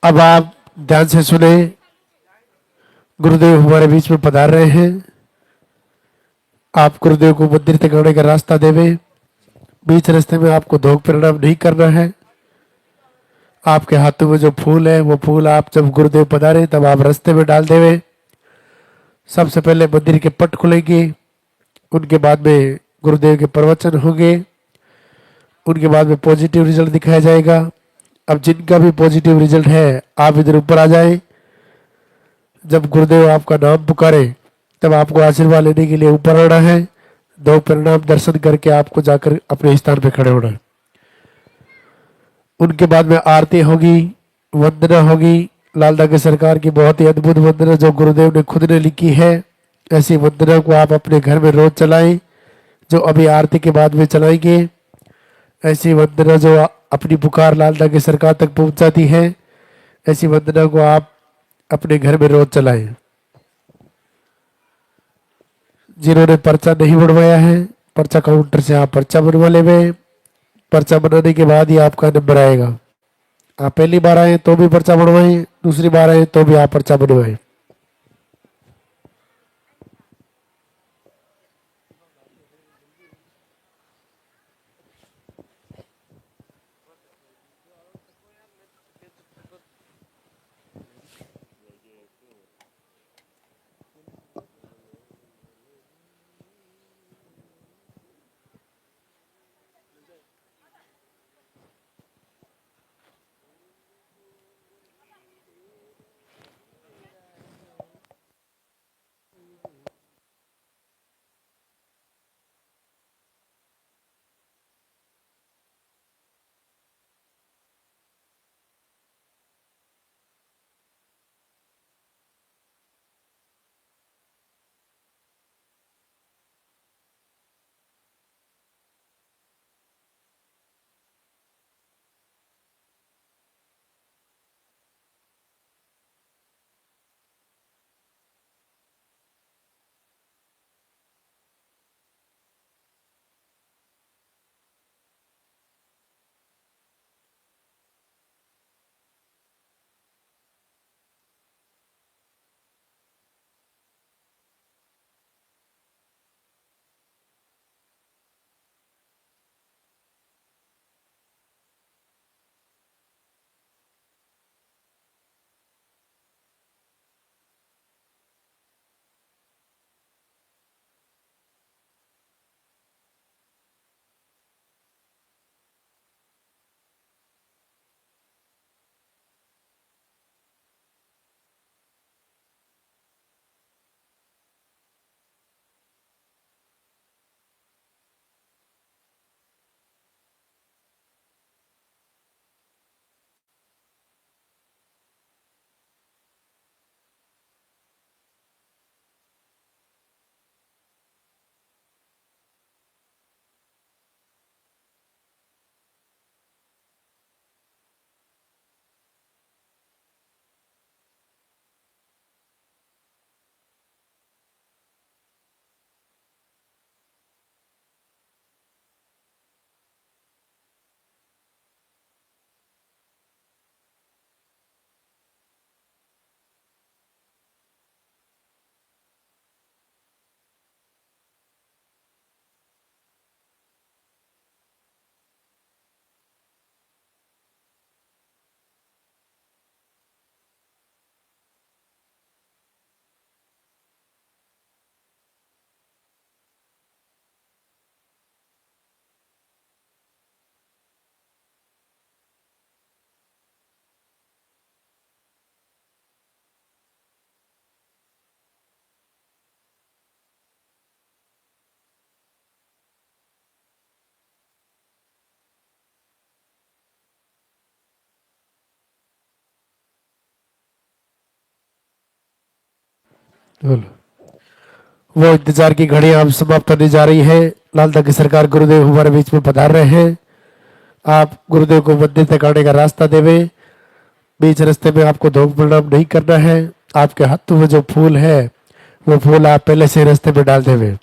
अब आप ध्यान से सुने। गुरुदेव हमारे बीच में पधार रहे हैं। आप गुरुदेव को मंदिर तक आने का रास्ता देवे। बीच रास्ते में आपको धोख परिणाम नहीं करना है। आपके हाथों में जो फूल है वो फूल आप जब गुरुदेव पधारे तब आप रास्ते में डाल देवे। सबसे पहले मंदिर के पट खुलेंगे, उनके बाद में गुरुदेव के प्रवचन होंगे, उनके बाद में पॉजिटिव रिजल्ट दिखाया जाएगा। अब जिनका भी पॉजिटिव रिजल्ट है आप इधर ऊपर आ जाए। जब गुरुदेव आपका नाम पुकारे तब आपको आशीर्वाद लेने के लिए ऊपर आना है। दो परिणाम दर्शन करके आपको जाकर अपने स्थान पे खड़े होना है। उनके बाद में आरती होगी, वंदना होगी। लालदा के सरकार की बहुत ही अद्भुत वंदना जो गुरुदेव ने खुद ने लिखी है। ऐसी वंदना को आप अपने घर में रोज चलाएं, जो अभी आरती के बाद में चलाएंगे। ऐसी वंदना जो अपनी पुकार लालदा की सरकार तक पहुंच जाती है, ऐसी वंदना को आप अपने घर में रोज चलाएं। जिन्होंने पर्चा नहीं बनवाया है, पर्चा काउंटर से आप पर्चा बनवा लेवे। पर्चा बनाने के बाद ही आपका नंबर आएगा। आप पहली बार आए तो भी पर्चा बनवाएं, दूसरी बार आए तो भी आप पर्चा बनवाएं। वो इंतजार की घड़ी अब समाप्त होने जा रही है। लालदा की सरकार गुरुदेव हमारे बीच में पधार रहे हैं। आप गुरुदेव को मंदिर तक आने का रास्ता देवे। बीच रास्ते में आपको धोख परिणाम नहीं करना है। आपके हाथों में जो फूल है वो फूल आप पहले से रास्ते में डाल देवे।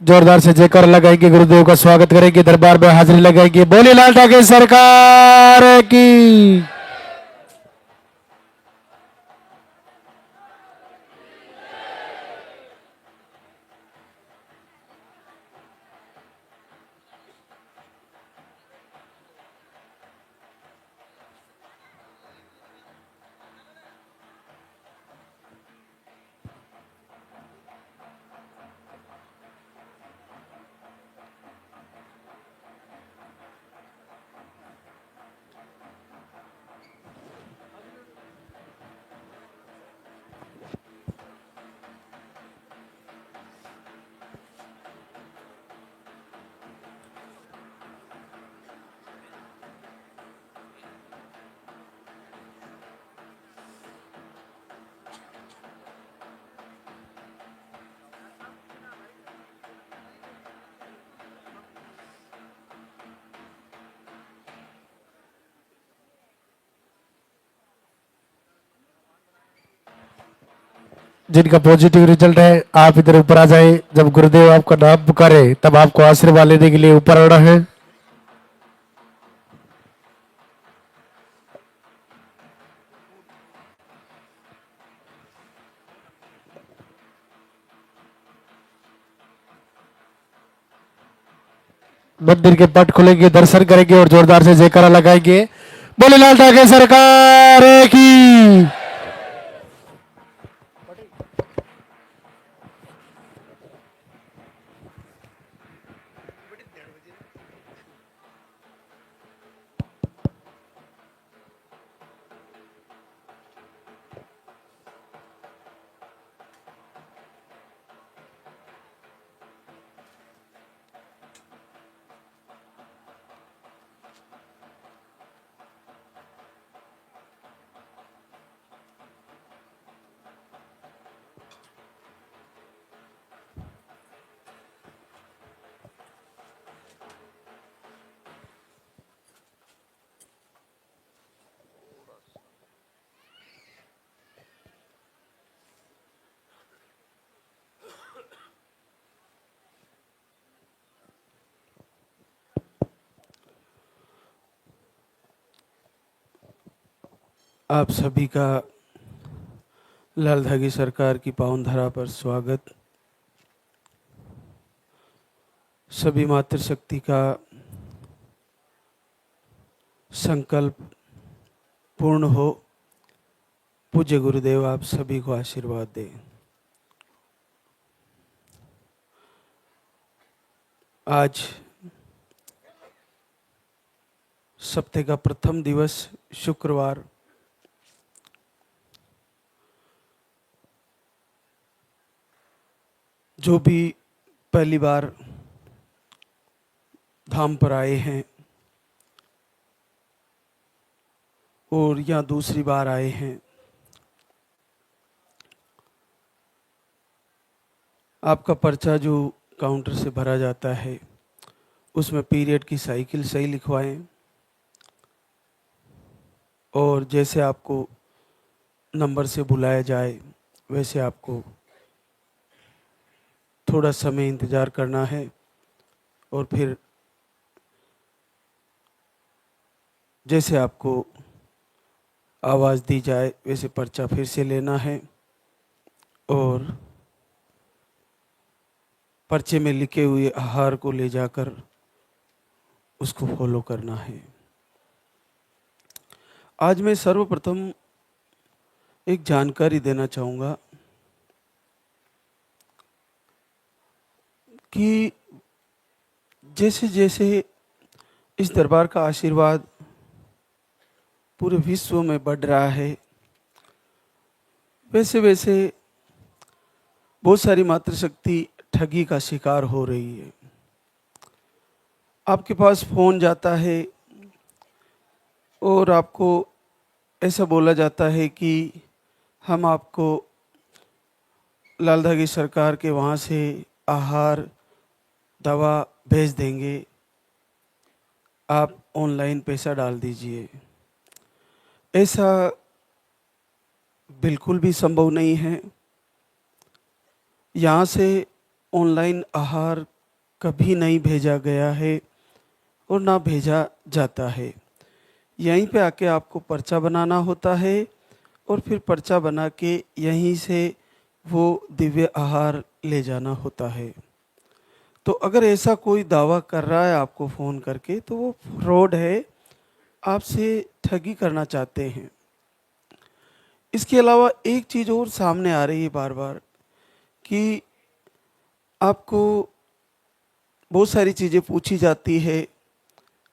जोरदार से जयकार लगाएंगे, गुरुदेव का स्वागत करेंगे, दरबार में हाजिरी लगाएंगे। बोले लाल ठाकरे सरकार की। जिनका पॉजिटिव रिजल्ट है आप इधर ऊपर आ जाए। जब गुरुदेव आपका नाम पुकारे तब आपको आशीर्वाद लेने के लिए ऊपर आना है। मंदिर के पट खुलेंगे, दर्शन करेंगे और जोरदार से जयकारा लगाएंगे। बोले लाल ठाकरे सरकार की। आप सभी का लाल धागी सरकार की पावन धरा पर स्वागत। सभी मातृशक्ति का संकल्प पूर्ण हो। पूज्य गुरुदेव आप सभी को आशीर्वाद दें। आज सप्ताह का प्रथम दिवस शुक्रवार, जो भी पहली बार धाम पर आए हैं और या दूसरी बार आए हैं, आपका पर्चा जो काउंटर से भरा जाता है उसमें पीरियड की साइकिल सही लिखवाएं और जैसे आपको नंबर से बुलाया जाए वैसे आपको थोड़ा समय इंतज़ार करना है और फिर जैसे आपको आवाज़ दी जाए वैसे पर्चा फिर से लेना है और पर्चे में लिखे हुए आहार को ले जाकर उसको फॉलो करना है। आज मैं सर्वप्रथम एक जानकारी देना चाहूँगा कि जैसे जैसे इस दरबार का आशीर्वाद पूरे विश्व में बढ़ रहा है, वैसे वैसे बहुत सारी मातृशक्ति ठगी का शिकार हो रही है। आपके पास फ़ोन जाता है और आपको ऐसा बोला जाता है कि हम आपको लाल धागी सरकार के वहाँ से आहार दवा भेज देंगे, आप ऑनलाइन पैसा डाल दीजिए। ऐसा बिल्कुल भी संभव नहीं है। यहाँ से ऑनलाइन आहार कभी नहीं भेजा गया है और ना भेजा जाता है। यहीं पे आके आपको पर्चा बनाना होता है और फिर पर्चा बना के यहीं से वो दिव्य आहार ले जाना होता है। तो अगर ऐसा कोई दावा कर रहा है आपको फ़ोन करके तो वो फ्रॉड है, आपसे ठगी करना चाहते हैं। इसके अलावा एक चीज़ और सामने आ रही है बार बार कि आपको बहुत सारी चीज़ें पूछी जाती है,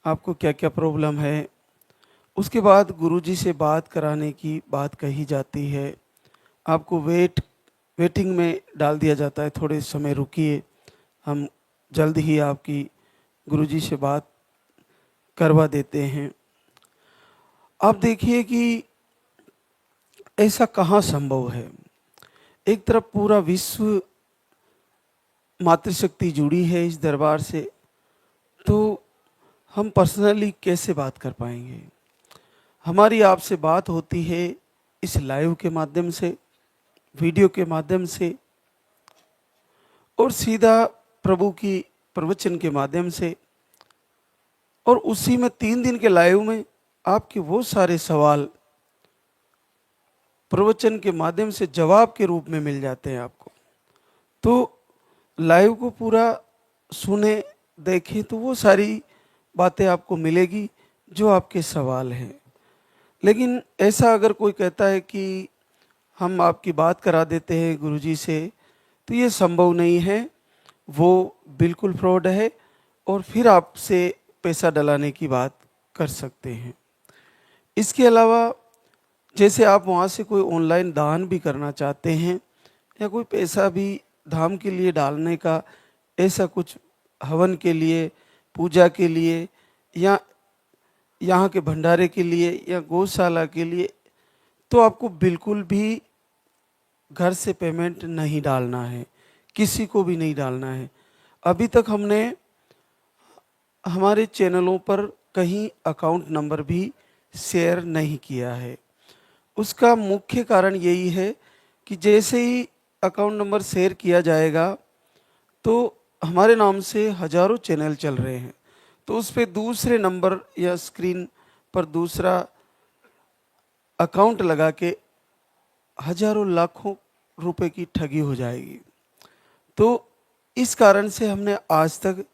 आपको क्या क्या प्रॉब्लम है। उसके बाद गुरुजी से बात कराने की बात कही जाती है, आपको वेटिंग में डाल दिया जाता है, थोड़े समय रुकिए, हम जल्द ही आपकी गुरुजी से बात करवा देते हैं। आप देखिए कि ऐसा कहाँ संभव है। एक तरफ पूरा विश्व मातृशक्ति जुड़ी है इस दरबार से, तो हम पर्सनली कैसे बात कर पाएंगे। हमारी आपसे बात होती है इस लाइव के माध्यम से, वीडियो के माध्यम से और सीधा प्रभु की प्रवचन के माध्यम से, और उसी में 3 दिन के लाइव में आपके वो सारे सवाल प्रवचन के माध्यम से जवाब के रूप में मिल जाते हैं आपको। तो लाइव को पूरा सुने, देखें तो वो सारी बातें आपको मिलेगी जो आपके सवाल हैं। लेकिन ऐसा अगर कोई कहता है कि हम आपकी बात करा देते हैं गुरुजी से, तो ये संभव नहीं है, वो बिल्कुल फ्रॉड है और फिर आपसे पैसा डलाने की बात कर सकते हैं। इसके अलावा जैसे आप वहाँ से कोई ऑनलाइन दान भी करना चाहते हैं या कोई पैसा भी धाम के लिए डालने का, ऐसा कुछ हवन के लिए, पूजा के लिए या यहाँ के भंडारे के लिए या गौशाला के लिए, तो आपको बिल्कुल भी घर से पेमेंट नहीं डालना है, किसी को भी नहीं डालना है। अभी तक हमने हमारे चैनलों पर कहीं अकाउंट नंबर भी शेयर नहीं किया है। उसका मुख्य कारण यही है कि जैसे ही अकाउंट नंबर शेयर किया जाएगा तो हमारे नाम से हजारों चैनल चल रहे हैं, तो उस पर दूसरे नंबर या स्क्रीन पर दूसरा अकाउंट लगा के हजारों लाखों रुपए की ठगी हो जाएगी। तो इस कारण से हमने आज तक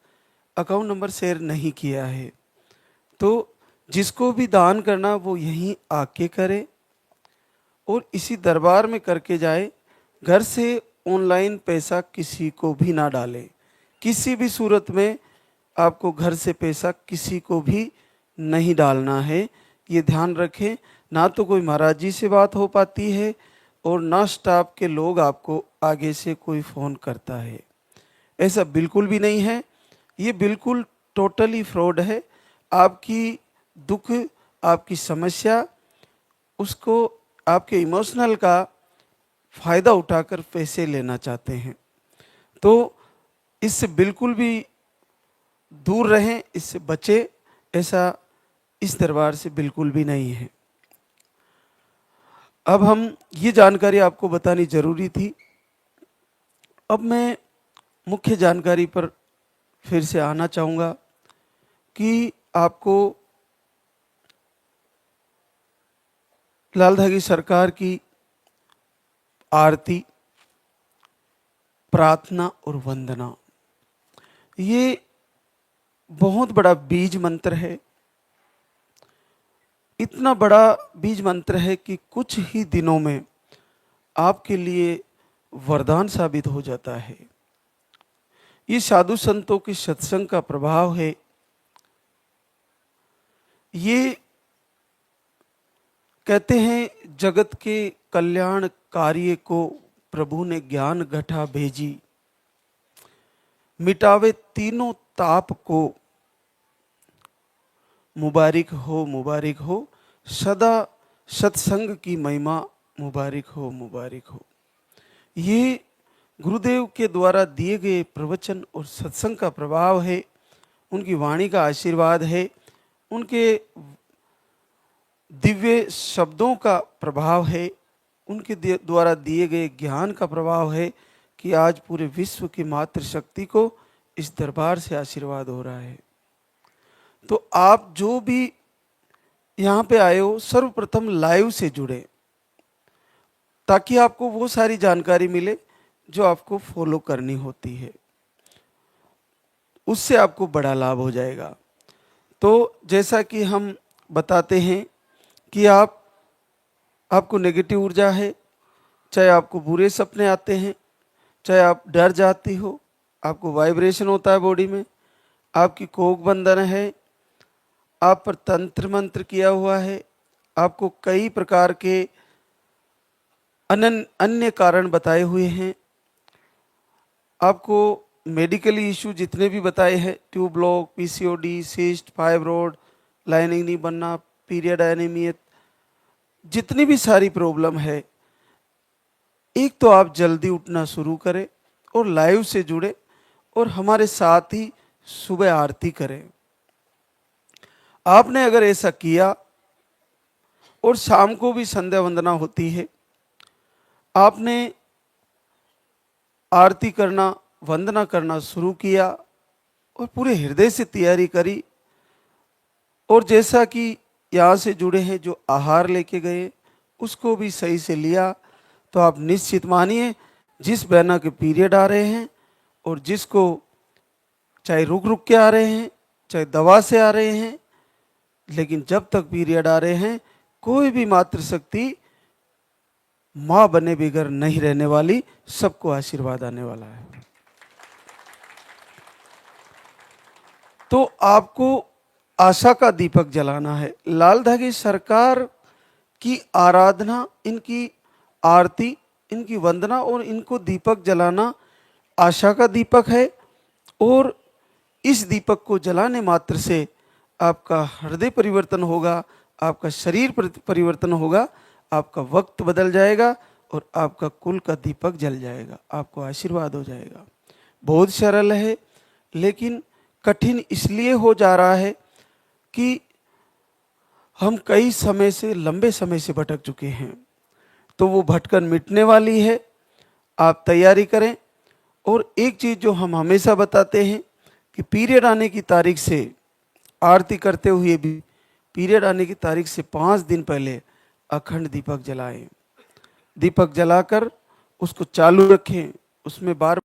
अकाउंट नंबर शेयर नहीं किया है। तो जिसको भी दान करना वो यहीं आके करे और इसी दरबार में करके जाए। घर से ऑनलाइन पैसा किसी को भी ना डालें, किसी भी सूरत में आपको घर से पैसा किसी को भी नहीं डालना है, ये ध्यान रखें। ना तो कोई महाराज जी से बात हो पाती है और ना स्टाफ के लोग आपको आगे से कोई फ़ोन करता है, ऐसा बिल्कुल भी नहीं है। ये बिल्कुल टोटली फ्रॉड है। आपकी दुख, आपकी समस्या, उसको आपके इमोशनल का फ़ायदा उठाकर पैसे लेना चाहते हैं। तो इससे बिल्कुल भी दूर रहें, इससे बचे, ऐसा इस दरबार से बिल्कुल भी नहीं है। अब हम ये जानकारी आपको बतानी ज़रूरी थी। अब मैं मुख्य जानकारी पर फिर से आना चाहूँगा कि आपको लाल धागी सरकार की आरती, प्रार्थना और वंदना, ये बहुत बड़ा बीज मंत्र है। इतना बड़ा बीज मंत्र है कि कुछ ही दिनों में आपके लिए वरदान साबित हो जाता है। ये साधु संतों के सत्संग का प्रभाव है। ये कहते हैं जगत के कल्याण कार्य को प्रभु ने ज्ञान घटा भेजी, मिटावे तीनों ताप को, मुबारिक हो सदा सत्संग की महिमा, मुबारिक हो। ये गुरुदेव के द्वारा दिए गए प्रवचन और सत्संग का प्रभाव है, उनकी वाणी का आशीर्वाद है, उनके दिव्य शब्दों का प्रभाव है, उनके द्वारा दिए गए ज्ञान का प्रभाव है कि आज पूरे विश्व की मातृशक्ति को इस दरबार से आशीर्वाद हो रहा है। तो आप जो भी यहाँ पे आए हो, सर्वप्रथम लाइव से जुड़े, ताकि आपको वो सारी जानकारी मिले जो आपको फॉलो करनी होती है, उससे आपको बड़ा लाभ हो जाएगा। तो जैसा कि हम बताते हैं कि आपको नेगेटिव ऊर्जा है, चाहे आपको बुरे सपने आते हैं, चाहे आप डर जाती हो, आपको वाइब्रेशन होता है बॉडी में, आपकी कोख बंधन है, आप पर तंत्र मंत्र किया हुआ है, आपको कई प्रकार के अन्य कारण बताए हुए हैं, आपको मेडिकली इशू जितने भी बताए हैं, tube block, PCOD, cyst, fibroid, lining नहीं बनना, पीरियड अनियमित, जितनी भी सारी प्रॉब्लम है, एक तो आप जल्दी उठना शुरू करें और लाइव से जुड़े और हमारे साथ ही सुबह आरती करें। आपने अगर ऐसा किया और शाम को भी संध्या वंदना होती है, आपने आरती करना, वंदना करना शुरू किया और पूरे हृदय से तैयारी करी, और जैसा कि यहाँ से जुड़े हैं जो आहार लेके गए उसको भी सही से लिया, तो आप निश्चित मानिए जिस बहना के पीरियड आ रहे हैं और जिसको चाहे रुक रुक के आ रहे हैं, चाहे दवा से आ रहे हैं, लेकिन जब तक पीरियड आ रहे हैं, कोई भी मातृशक्ति माँ बने बगैर नहीं रहने वाली, सबको आशीर्वाद आने वाला है। तो आपको आशा का दीपक जलाना है। लाल धागे सरकार की आराधना, इनकी आरती, इनकी वंदना और इनको दीपक जलाना आशा का दीपक है, और इस दीपक को जलाने मात्र से आपका हृदय परिवर्तन होगा, आपका शरीर परिवर्तन होगा, आपका वक्त बदल जाएगा और आपका कुल का दीपक जल जाएगा, आपको आशीर्वाद हो जाएगा। बहुत सरल है, लेकिन कठिन इसलिए हो जा रहा है कि हम कई समय से, लंबे समय से भटक चुके हैं। तो वो भटकन मिटने वाली है, आप तैयारी करें। और एक चीज़ जो हम हमेशा बताते हैं कि पीरियड आने की तारीख से आरती करते हुए भी पीरियड आने की तारीख से 5 दिन पहले अखंड दीपक जलाएं। दीपक जलाकर उसको चालू रखें, उसमें बार